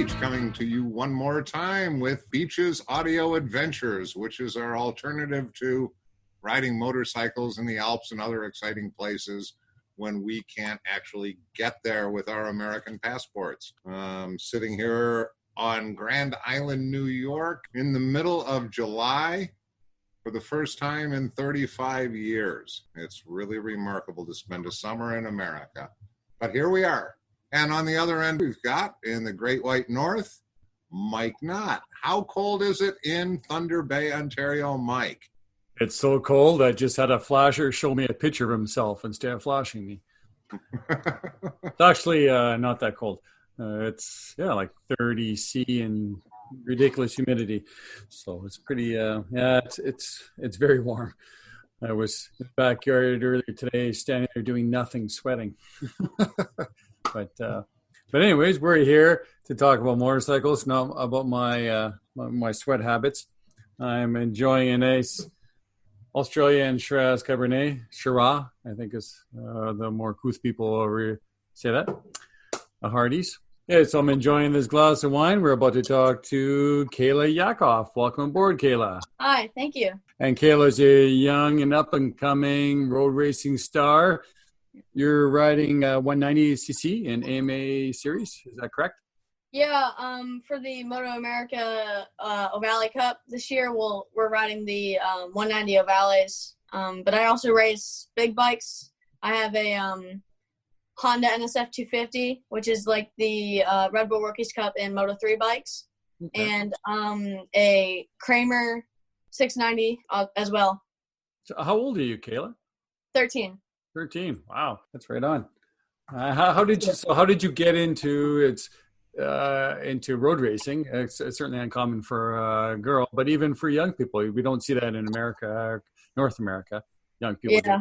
Beach, coming to you one more time with Beach's Audio Adventures, which is our alternative to riding motorcycles in the Alps and other exciting places when we can't actually get there with our American passports. Sitting here on Grand Island, New York, in the middle of July for the first time in 35 years. It's really remarkable to spend a summer in America. But here we are. And on the other end, we've got, in the Great White North, Mike Knott. How cold is it in Thunder Bay, Ontario, Mike? It's so cold, I just had a flasher show me a picture of himself instead of flashing me. It's actually not that cold. It's like 30 C and ridiculous humidity. So it's pretty, it's very warm. I was in the backyard earlier today, standing there doing nothing, sweating. But anyways, we're here to talk about motorcycles, not about my sweat habits. I'm enjoying a nice Australian Shiraz Cabernet, Shiraz, I think is the more Couth people say that, a Hardee's. Yeah, so I'm enjoying this glass of wine. We're about to talk to Kayla Yaakov. Welcome aboard, Kayla. Hi, thank you. And Kayla's a young and up-and-coming road racing star. You're riding 190cc in AMA series, is that correct? Yeah, for the Moto America Ovale Cup this year, we're riding the 190 Ovales. But I also race big bikes. I have a Honda NSF 250, which is like the Red Bull Rookies Cup in Moto 3 bikes, and a Kramer 690 as well. So how old are you, Kayla? 13. 13. Wow, that's right on. How did you get into road racing? It's certainly uncommon for a girl, but even for young people, we don't see that in America, North America. Young people. Yeah,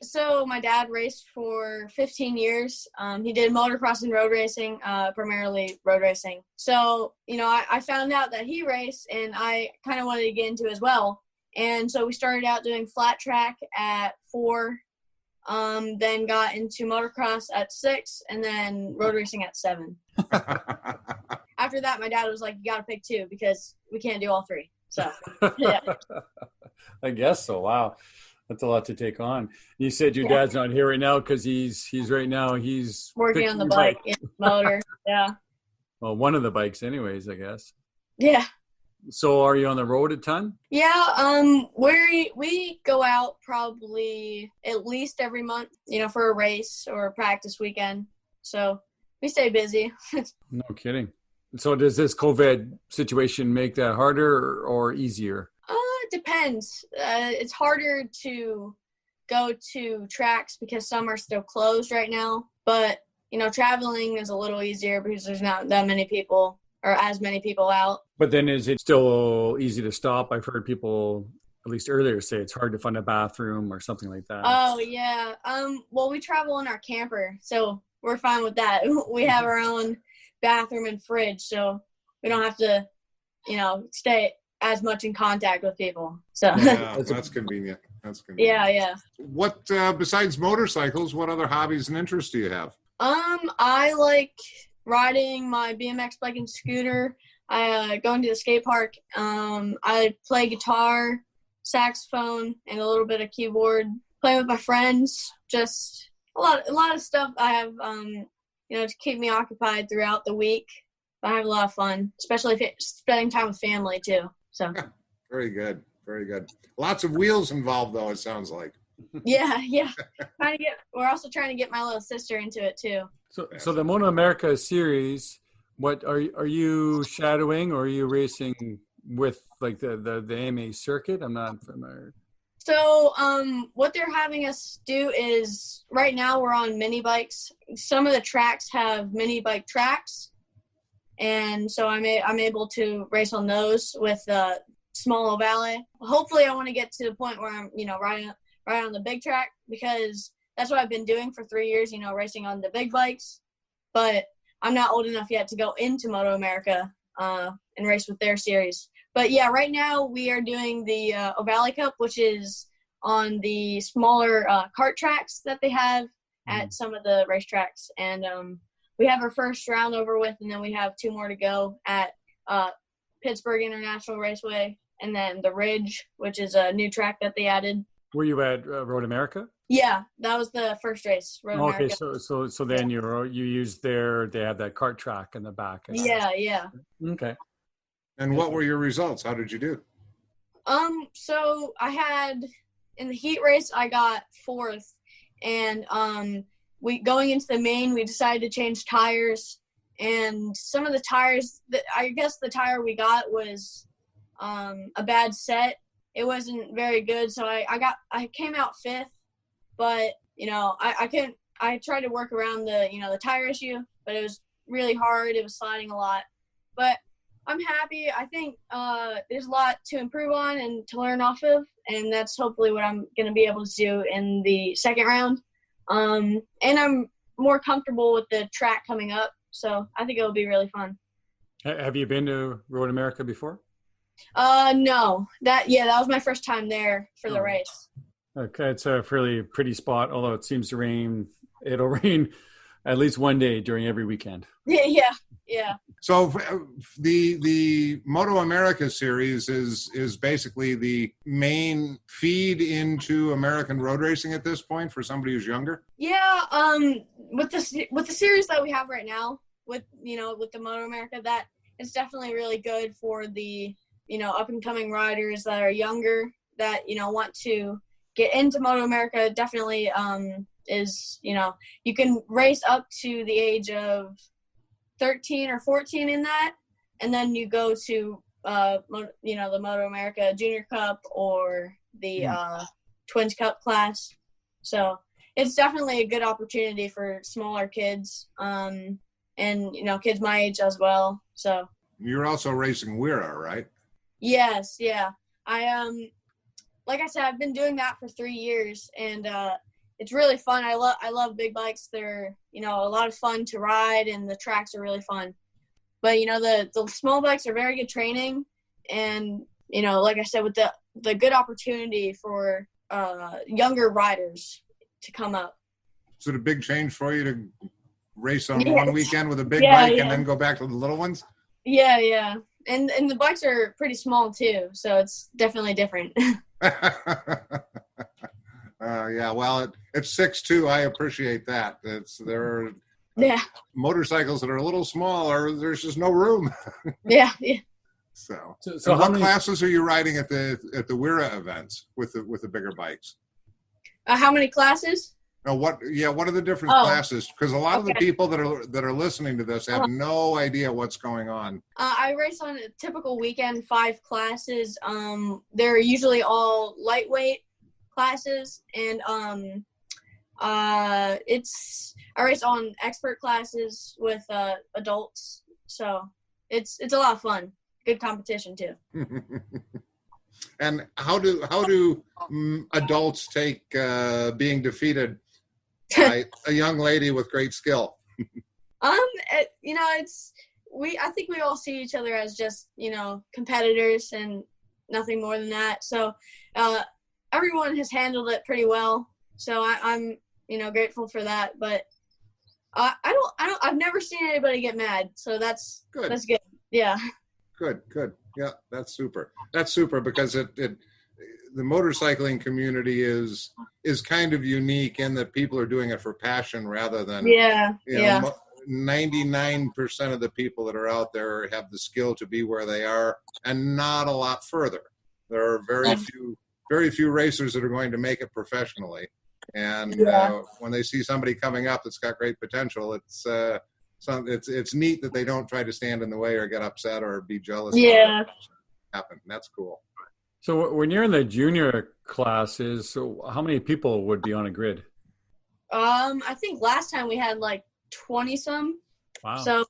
so my dad raced for 15 years. He did motocross and road racing, primarily road racing. So, I found out that he raced, and I kind of wanted to get into it as well. And so we started out doing flat track at 4, then got into motocross at 6, and then road racing at 7. After that, my dad was like, "You got to pick 2 because we can't do all 3." So, yeah. I guess so. Wow. That's a lot to take on. You said your dad's not here right now because he's working on the bike, motor. Yeah. Well, one of the bikes anyways, I guess. Yeah. So are you on the road a ton? Yeah. We go out probably at least every month, for a race or a practice weekend. So we stay busy. No kidding. So does this COVID situation make that harder or easier? Depends. It's harder to go to tracks because some are still closed right now. But, traveling is a little easier because there's not that many people or as many people out. But then is it still easy to stop? I've heard people, at least earlier, say it's hard to find a bathroom or something like that. Oh, yeah. Well, we travel in our camper, so we're fine with that. We have our own bathroom and fridge, so we don't have to, stay as much in contact with people. So yeah, that's convenient. Yeah. What besides motorcycles, what other hobbies and interests do you have? I like riding my BMX bike and scooter. I going to the skate park. I play guitar, saxophone, and a little bit of keyboard. Play with my friends. Just a lot of stuff I have to keep me occupied throughout the week. I have a lot of fun, especially if it's spending time with family too. So very good. Lots of wheels involved, though, it sounds like. Yeah. We're also trying to get my little sister into it too. So the Moto America series, what are you shadowing, or are you racing with like the AMA circuit? I'm not familiar. So what they're having us do is right now we're on mini bikes. Some of the tracks have mini bike tracks. And so I'm able to race on those with small ovale. Hopefully I want to get to the point where I'm, riding on the big track, because that's what I've been doing for 3 years, racing on the big bikes. But I'm not old enough yet to go into Moto America and race with their series. But yeah, right now we are doing the Ovale Cup, which is on the smaller kart tracks that they have at some of the racetracks. And we have our first round over with, and then we have 2 more to go at Pittsburgh International Raceway, and then the Ridge, which is a new track that they added. Were you at Road America? Yeah, that was the first race. Road Okay, America. so then you used they had that kart track in the back. Yeah. Okay. And what were your results? How did you do? So I had in the heat race I got 4th, and we going into the main we decided to change tires, and some of the tires that I guess the tire we got was a bad set. It wasn't very good, so I came out 5th, but I tried to work around the tire issue, but it was really hard. It was sliding a lot, but I'm happy. I think there's a lot to improve on and to learn off of, and that's hopefully what I'm going to be able to do in the second round. And I'm more comfortable with the track coming up, so I think it'll be really fun. Have you been to Road America before? No. That was my first time there for the race. Okay, it's a fairly pretty spot, although it seems to rain. It'll rain at least one day during every weekend. Yeah. So the Moto America series is basically the main feed into American road racing at this point for somebody who's younger. Yeah. With the series that we have right now, with the Moto America, that it's definitely really good for the up and coming riders that are younger that want to get into Moto America. Definitely is you can race up to the age of 13 or 14 in that, and then you go to the Moto America Junior Cup or the Twins Cup class. So it's definitely a good opportunity for smaller kids, and kids my age as well. So you're also racing Weira, right? Yes, yeah. I like I said, I've been doing that for 3 years, and it's really fun. I love big bikes. They're a lot of fun to ride, and the tracks are really fun. But the small bikes are very good training, and like I said, with the good opportunity for younger riders to come up. Is it a big change for you to race on one weekend with a big bike and then go back to the little ones? Yeah. And the bikes are pretty small too, so it's definitely different. Yeah, well, it's 6'2". I appreciate that. There are motorcycles that are a little smaller. There's just no room. Yeah. So what classes are you riding at the Weira events with the bigger bikes? How many classes? No, what are the different classes? Because a lot of the people that are listening to this have no idea what's going on. I race on a typical weekend, 5 classes. They're usually all lightweight classes, and I race on expert classes with adults. So it's a lot of fun. Good competition too. And how do adults take being defeated by a young lady with great skill? I think we all see each other as just competitors and nothing more than that. So everyone has handled it pretty well. So I'm grateful for that. But I've never seen anybody get mad. So that's good. That's good. Yeah. Good. Yeah, that's super. That's super because the motorcycling community is kind of unique in that people are doing it for passion rather than 99% of the people that are out there have the skill to be where they are and not a lot further. There are very few racers that are going to make it professionally, and when they see somebody coming up that's got great potential, it's neat that they don't try to stand in the way or get upset or be jealous. Yeah, happen. That's cool. So when you're in the junior classes, so how many people would be on a grid? I think last time we had like 20 some. Wow. So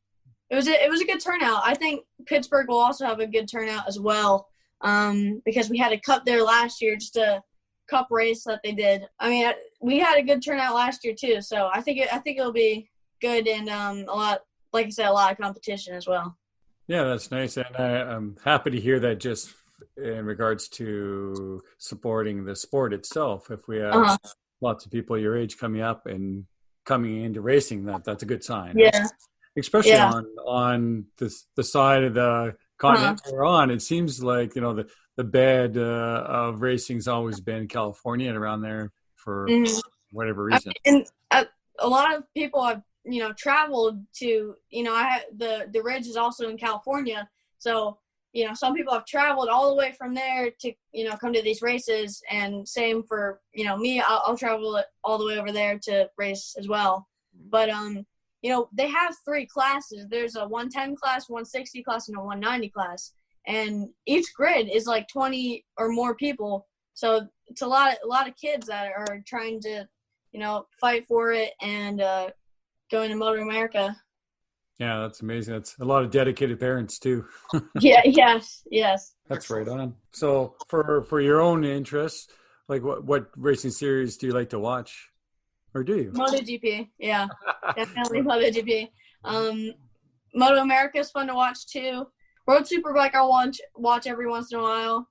it was a good turnout. I think Pittsburgh will also have a good turnout as well, because we had a cup there last year, just a cup race that they did. I mean, we had a good turnout last year too. So I think it'll be good, and a lot, like I said, a lot of competition as well. Yeah, that's nice, and I'm happy to hear that. Just in regards to supporting the sport itself, if we have lots of people your age coming up and coming into racing, that's a good sign. Yeah. Especially on the side of the continent we're on. It seems like, the bed of racing's always been California and around there for whatever reason. And a lot of people have, traveled to, the Ridge is also in California. So, some people have traveled all the way from there to, come to these races. And same for, me, I'll travel all the way over there to race as well. But, they have 3 classes. There's a 110 class, 160 class, and a 190 class. And each grid is like 20 or more people. So it's a lot of kids that are trying to, fight for it and going to Moto America. Yeah, that's amazing. That's a lot of dedicated parents too. Yes. That's right on. So for your own interests, like what racing series do you like to watch? Or do you? MotoGP, yeah. Definitely MotoGP. Moto America is fun to watch too. Road Superbike I'll watch every once in a while.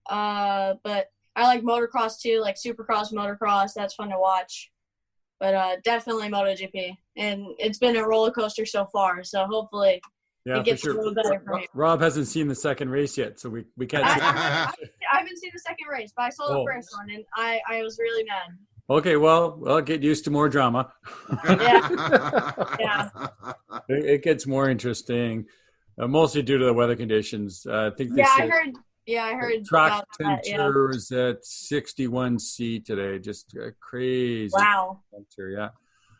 But I like motocross too, like Supercross, motocross. That's fun to watch. But definitely MotoGP. And it's been a roller coaster so far. So hopefully it gets a little better for me. Rob hasn't seen the second race yet, so we can't see I haven't seen the second race, but I saw the first one, and I was really mad. Okay, well, get used to more drama. Yeah. It gets more interesting, mostly due to the weather conditions. I think. I heard. Track temperature is at 61 C today. Just crazy. Wow. Temperature, yeah.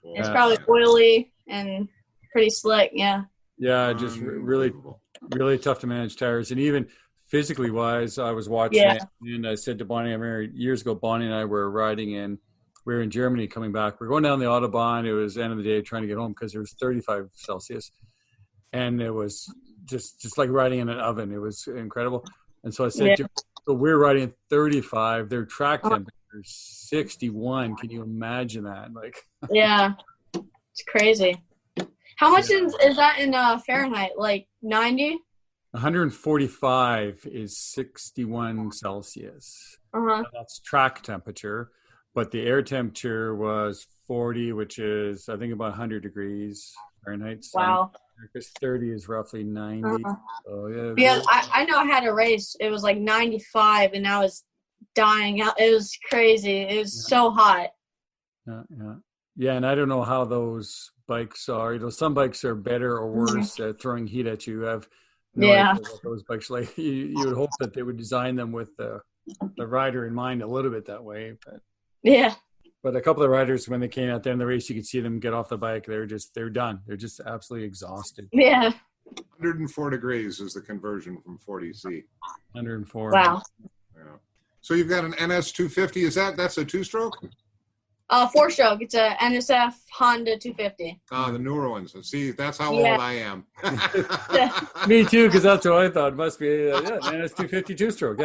It's probably oily and pretty slick. Yeah. Yeah, just really, really tough to manage tires, and even physically wise, I was watching it, and I said to Bonnie, I remember years ago, Bonnie and I were riding in. We were in Germany coming back. We were going down the Autobahn. It was the end of the day trying to get home because it was 35 Celsius. And it was just like riding in an oven. It was incredible. And so I said, so we're riding at 35. Their track temperature is 61. Can you imagine that? Yeah, it's crazy. How much is that in Fahrenheit? Like 90? 145 is 61 Celsius. That's track temperature. But the air temperature was 40, which is, I think, about 100 degrees Fahrenheit. So wow. Because 30 is roughly 90. So, yeah, I know I had a race. It was like 95, and I was dying out. It was crazy. It was so hot. Yeah, and I don't know how those bikes are. Some bikes are better or worse at throwing heat at you. I have no idea what those bikes like. You would hope that they would design them with the rider in mind a little bit that way, but. Yeah. But a couple of riders, when they came out there in the race, you could see them get off the bike. They're done. They're just absolutely exhausted. Yeah. 104 degrees is the conversion from 40C. 104. Wow. Yeah. So you've got an NS250. That's a 2-stroke? 4-stroke. It's a NSF Honda 250. The newer ones. See, that's how old I am. Me too, because that's what I thought. It must be an NS250 2-stroke.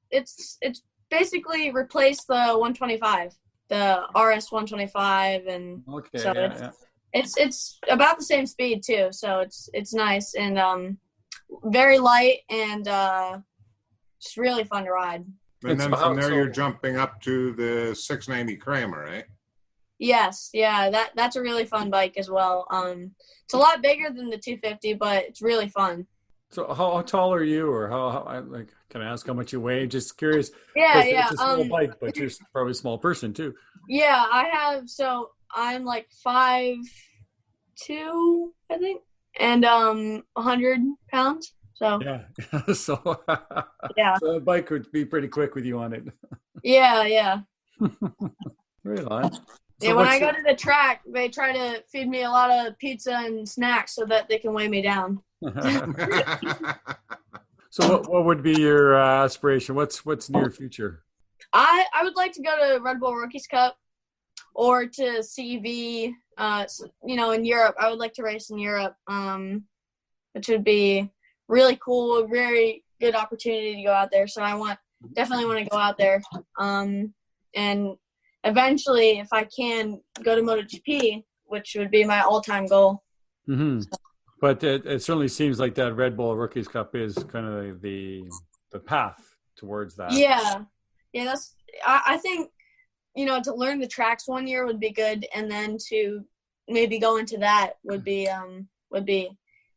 It's basically replaced the 125, the RS 125, and it's about the same speed too. So it's nice and very light and just really fun to ride. And then from there you're jumping up to the 690 Kramer, right? Yes, yeah, that's a really fun bike as well. It's a lot bigger than the 250, but it's really fun. So how tall are you, or how can I ask how much you weigh? Just curious. Yeah. It's a small bike, but you're probably a small person too. Yeah, I'm like 5'2", I think, and 100 pounds. So so a bike would be pretty quick with you on it. Yeah. Very on. So when I go to the track, they try to feed me a lot of pizza and snacks so that they can weigh me down. So what would be your aspiration? What's near future? I would like to go to Red Bull Rookies Cup or to CV. In Europe. I would like to race in Europe, which would be really cool. A very good opportunity to go out there. So definitely want to go out there. And eventually, if I can, go to MotoGP, which would be my all-time goal. Mm-hmm. But it certainly seems like that Red Bull Rookies Cup is kind of the path towards that. Yeah. I think, to learn the tracks 1 year would be good, and then to maybe go into that would be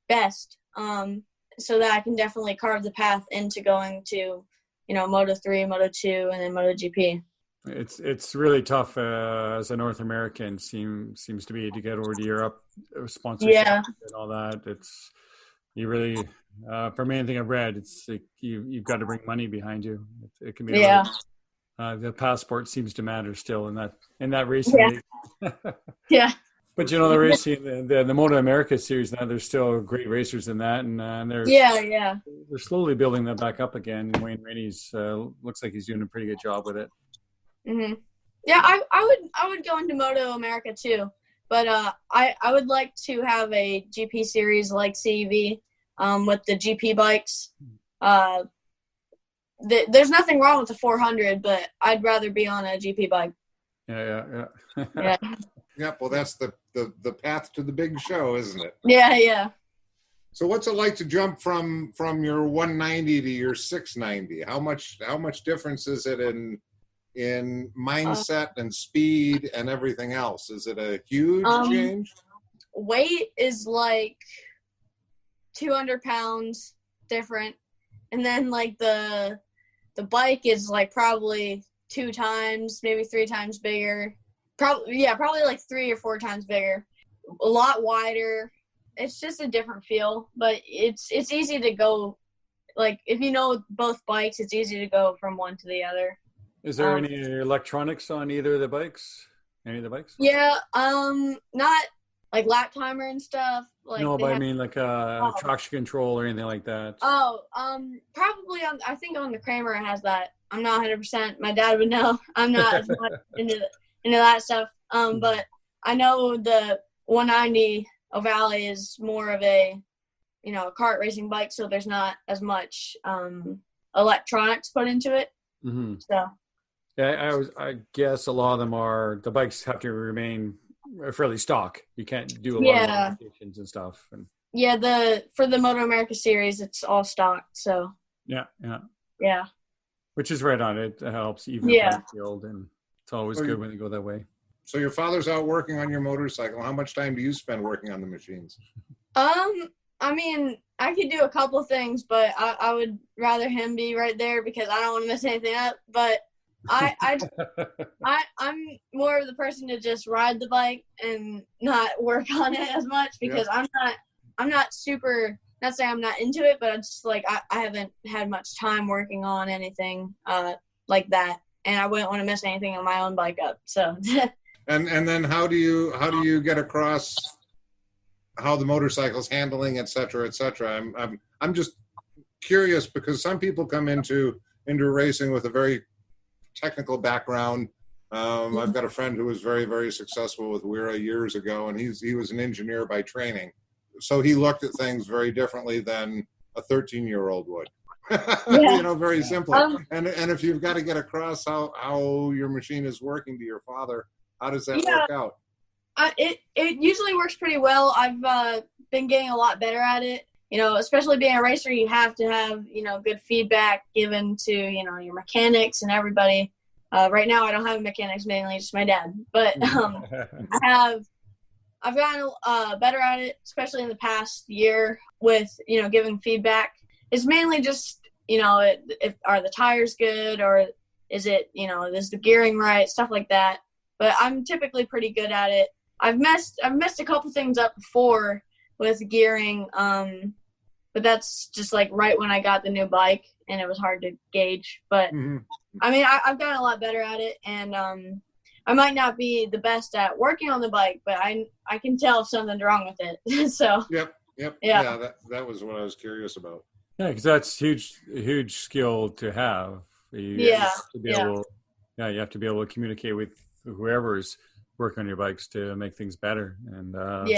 best. So that I can definitely carve the path into going to, Moto 3, Moto 2, and then Moto GP. It's really tough as a North American seems to be to get over to Europe, sponsorship and all that. It's you really from anything I've read, it's like you've got to bring money behind you. It can be the passport seems to matter still in that racing. Yeah. But the racing, the Moto America series now, there's still great racers in that, and they're slowly building that back up again. And Wayne Rainey's looks like he's doing a pretty good job with it. Mm-hmm. Yeah, I would go into Moto America too, but I would like to have a GP series like CEV with the GP bikes. There's nothing wrong with the 400, but I'd rather be on a GP bike. Yeah. Yeah, well, that's the path to the big show, isn't it? Yeah. So what's it like to jump from your 190 to your 690? How much difference is it in mindset and speed and everything else? Is it a huge change? Weight is like 200 pounds different, and then like the bike is like probably 2 times, maybe 3 times bigger. Probably like 3 or 4 times bigger. A lot wider. It's just a different feel, but it's easy to go. Like if you know both bikes, it's easy to go from one to the other. Is there any electronics on either of the bikes? Any of the bikes? Yeah, not like lap timer and stuff. Like no, but I mean like traction control or anything like that. Oh, probably I think on the Kramer it has that. I'm not 100%. My dad would know. I'm not into that stuff. But I know the 190 O'Valley is more of a, kart racing bike, so there's not as much electronics put into it. Mm-hmm. So. Yeah, I guess a lot of them the bikes have to remain fairly stock. You can't do a lot of modifications and stuff. And for the Moto America series, it's all stock. So. Yeah. Which is right on. It helps even the bike field, and it's always good when you go that way. So your father's out working on your motorcycle. How much time do you spend working on the machines? I mean, I could do a couple of things, but I would rather him be right there because I don't want to mess anything up. But I'm more of the person to just ride the bike and not work on it as much because I'm not super. Not saying I'm not into it, but I'm just like I haven't had much time working on anything like that, and I wouldn't want to mess anything on my own bike up. So. And then how do you get across how the motorcycle's handling, et cetera, et cetera? I'm just curious because some people come into racing with a very technical background. I've got a friend who was very, very successful with Weira years ago, and he was an engineer by training. So he looked at things very differently than a 13-year-old would. Very simple. And if you've got to get across how your machine is working to your father, how does that work out? It usually works pretty well. I've been getting a lot better at it. Especially being a racer, you have to have, good feedback given to, your mechanics and everybody. Right now, I don't have mechanics, mainly just my dad. But I've gotten better at it, especially in the past year with, giving feedback. It's mainly just, are the tires good or is it, is the gearing right, stuff like that. But I'm typically pretty good at it. I've messed a couple things up before with gearing, but that's just like right when I got the new bike and it was hard to gauge. But I mean, I've gotten a lot better at it, and I might not be the best at working on the bike, but I can tell if something's wrong with it. So. Yep. Yeah, that was what I was curious about. Yeah, because that's a huge skill to have. You have to be able to communicate with whoever's working on your bikes to make things better. And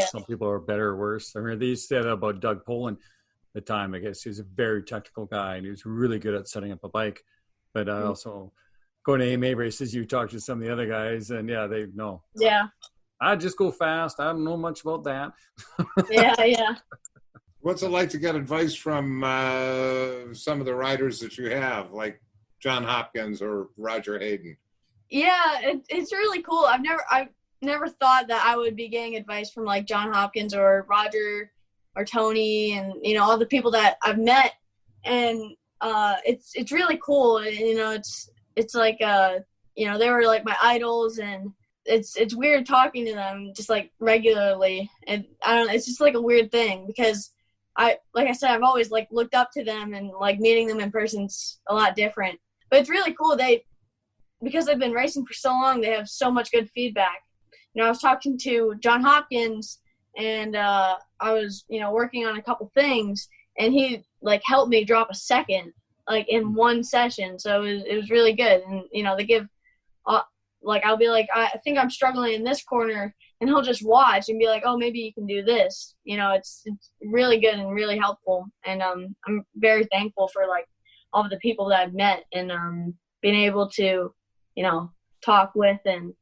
some people are better or worse. I mean, they said about Doug Poland at the time. I guess he was a very technical guy and he was really good at setting up a bike. But also going to AMA races, you talk to some of the other guys and they know. Yeah. I just go fast. I don't know much about that. Yeah. What's it like to get advice from some of the riders that you have, like John Hopkins or Roger Hayden? Yeah, it's really cool. I've never thought that I would be getting advice from like John Hopkins or Roger or Tony and all the people that I've met, and it's really cool. And, it's like they were like my idols, and it's weird talking to them just like regularly, and I don't know, it's just like a weird thing because like I said, I've always like looked up to them, and like meeting them in person's a lot different. But it's really cool. Because they've been racing for so long, they have so much good feedback. I was talking to John Hopkins, and I was, working on a couple things, and he like helped me drop a second, like in one session. So it was really good. And they give, like I'll be like, I think I'm struggling in this corner, and he'll just watch and be like, oh, maybe you can do this. It's really good and really helpful. And I'm very thankful for like all of the people that I've met, and being able to, talk with and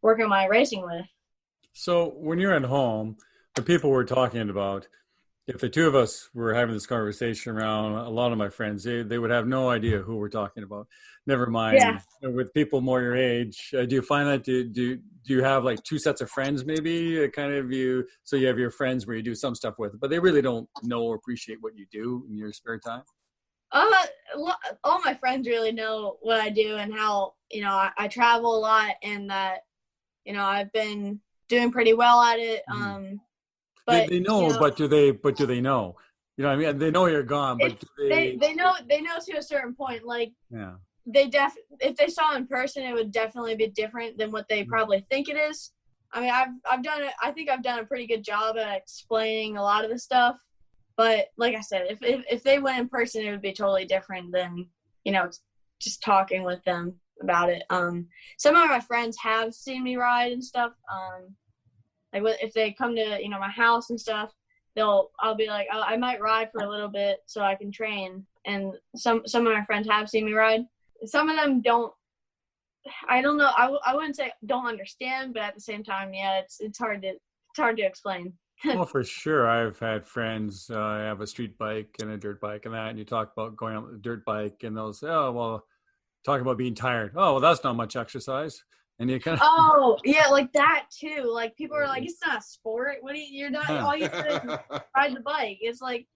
work on my racing with. So when you're at home, the people we're talking about, if the two of us were having this conversation around a lot of my friends, they would have no idea who we're talking about. Never mind with people more your age. Do you find that do you have like two sets of friends maybe so you have your friends where you do some stuff with, but they really don't know or appreciate what you do in your spare time? All my friends really know what I do and how, I travel a lot, and that, I've been doing pretty well at it. But they know, but do they know? You know what I mean? They know you're gone, but they know to a certain point. Like, yeah, if they saw in person, it would definitely be different than what they probably think it is. I mean, I think I've done a pretty good job at explaining a lot of the stuff. But like I said, if they went in person, it would be totally different than, just talking with them about it. Some of my friends have seen me ride and stuff. Like if they come to, my house and stuff, I'll be like, oh, I might ride for a little bit so I can train. And some of my friends have seen me ride. Some of them don't. I don't know. I wouldn't say don't understand, but at the same time, yeah, it's hard to explain. Well, for sure. I've had friends, I have a street bike and a dirt bike and that, and you talk about going on the dirt bike and they'll say, oh, well, talk about being tired. Oh, well, that's not much exercise. And you kind of. Oh, yeah, like that too. Like people are like, it's not a sport. You're not, all you do is ride the bike. It's like,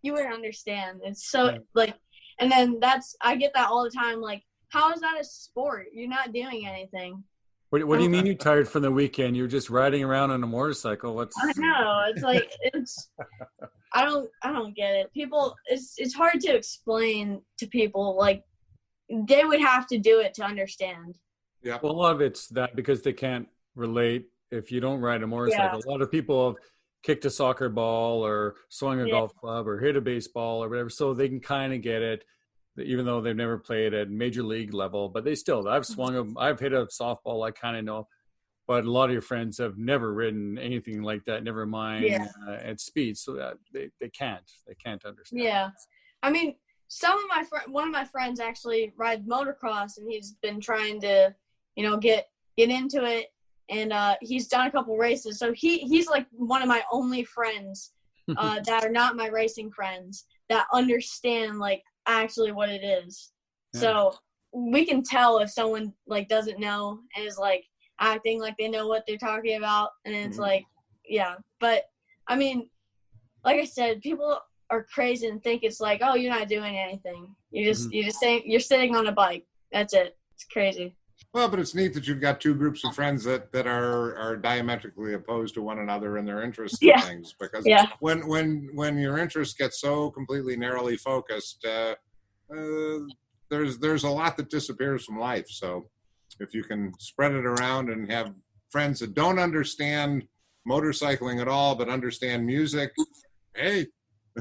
you wouldn't understand. It's so like, and then I get that all the time. Like, how is that a sport? You're not doing anything. What do you mean you're tired from the weekend? You're just riding around on a motorcycle. I know. It's like I don't get it. People, it's hard to explain to people. Like they would have to do it to understand. Yeah. Well, a lot of it's that because they can't relate if you don't ride a motorcycle. Yeah. A lot of people have kicked a soccer ball or swung a golf club or hit a baseball or whatever, so they can kind of get it. Even though they've never played at major league level, but I've hit a softball, I kind of know, but a lot of your friends have never ridden anything like that, never mind at speed, so that they can't understand. Yeah. I mean, one of my friends actually rides motocross, and he's been trying to, get into it, and he's done a couple races, so he's like one of my only friends that are not my racing friends that understand like actually what it is. So we can tell if someone like doesn't know and is like acting like they know what they're talking about, and it's like, but I mean, like I said, people are crazy and think it's like, oh, you're not doing anything, you're sitting on a bike, that's it. It's crazy. Well, but it's neat that you've got two groups of friends that are diametrically opposed to one another in their interests and things. Because when your interests get so completely narrowly focused, there's a lot that disappears from life. So if you can spread it around and have friends that don't understand motorcycling at all but understand music, hey,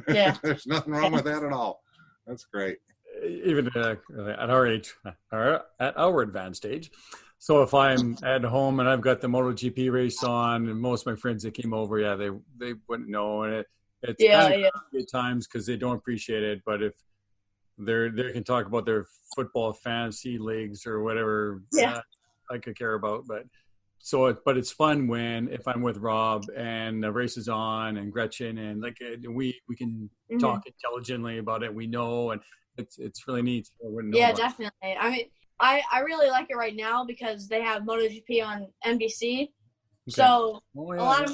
there's nothing wrong with that at all. That's great. Even at our age, at our advanced age. So if I'm at home and I've got the MotoGP race on, and most of my friends that came over, they wouldn't know, and it's kind of good times because they don't appreciate it. But if they can talk about their football fantasy leagues or whatever, I could care about. But it's fun if I'm with Rob and the race is on and Gretchen and like we can talk intelligently about it. We know and. It's really neat. Definitely. I mean, I really like it right now because they have MotoGP on NBC. Okay. So Oh, yeah,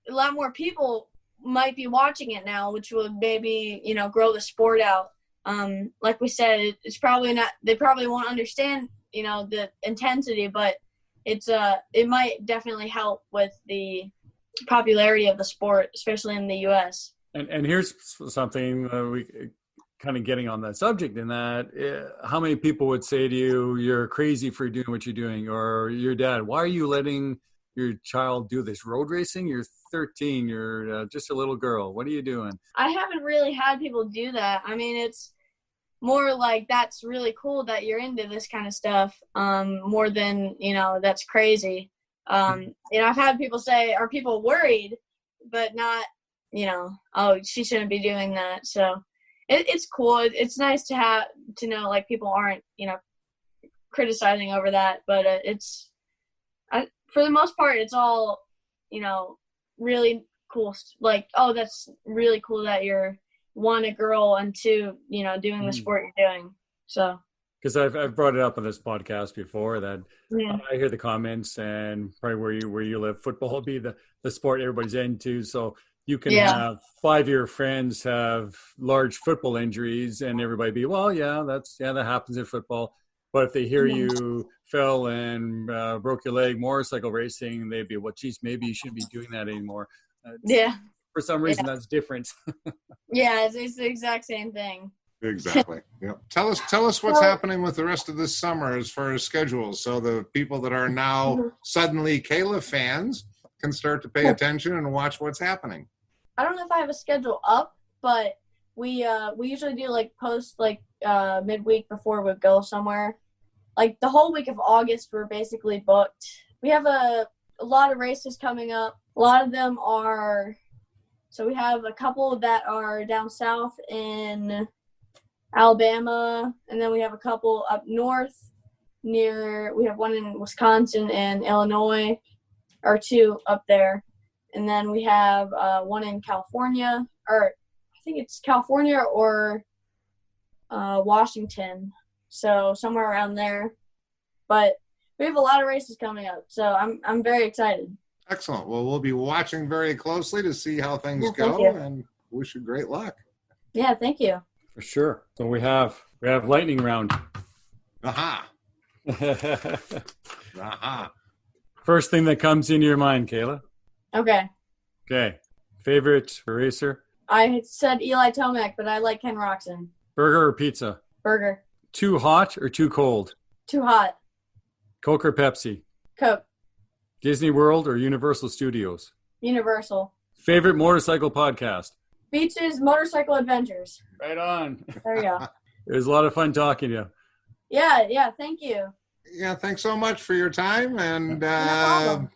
a lot more people might be watching it now, which would maybe, grow the sport out. Like we said, it's probably not, they probably won't understand, the intensity, but it might definitely help with the popularity of the sport, especially in the US. And here's something we kind of getting on that subject, in that how many people would say to you, you're crazy for doing what you're doing, or your dad, why are you letting your child do this road racing? You're 13, you're just a little girl. What are you doing? I haven't really had people do that. I mean, it's more like, that's really cool that you're into this kind of stuff, more than, that's crazy. I've had people say, are people worried, but not, oh, she shouldn't be doing that. So it's cool. It's nice to know, like, people aren't, criticizing over that, but for the most part, it's all, really cool. Like, oh, that's really cool that you're, one, a girl, and two, doing the sport you're doing. So, because I've brought it up on this podcast before that yeah. I hear the comments, and probably where you live, football will be the sport everybody's into. So you can have 5 of your friends have large football injuries, and everybody be, well, that happens in football. But if they hear you fell and broke your leg motorcycle racing, they'd be, well, geez, maybe you shouldn't be doing that anymore. For some reason, that's different. Yeah, it's the exact same thing. Exactly. Yeah. Tell us what's happening with the rest of this summer as far as schedules, so the people that are now suddenly Kayla fans can start to pay attention and watch what's happening. I don't know if I have a schedule up, but we usually do like post midweek before we go somewhere. Like the whole week of August, we're basically booked. We have a lot of races coming up. A lot of them are. So we have a couple that are down south in Alabama, and then we have a couple up north we have one in Wisconsin and Illinois, or two up there. And then we have one in California, or I think it's California or Washington. So somewhere around there. But we have a lot of races coming up, so I'm very excited. Excellent. Well, we'll be watching very closely to see how things go, and wish you great luck. Yeah, thank you. For sure. So we have lightning round. Aha. Aha. First thing that comes into your mind, Kayla. Okay. Favorite racer? I said Eli Tomac, but I like Ken Roczen. Burger or pizza? Burger. Too hot or too cold? Too hot. Coke or Pepsi? Coke. Disney World or Universal Studios? Universal. Favorite motorcycle podcast? Beaches Motorcycle Adventures. Right on. There you go. It was a lot of fun talking to you. Yeah, thank you. Yeah, thanks so much for your time, and No problem.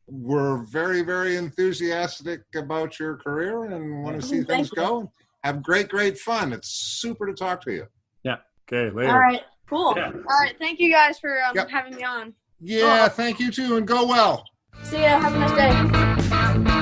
we're very, very enthusiastic about your career and want to see things go. Have great fun. It's super to talk to you. Yeah. Okay, later. All right, cool. Yeah. All right, thank you guys for having me on. Yeah, thank you too, and go well. See ya. Have a nice day.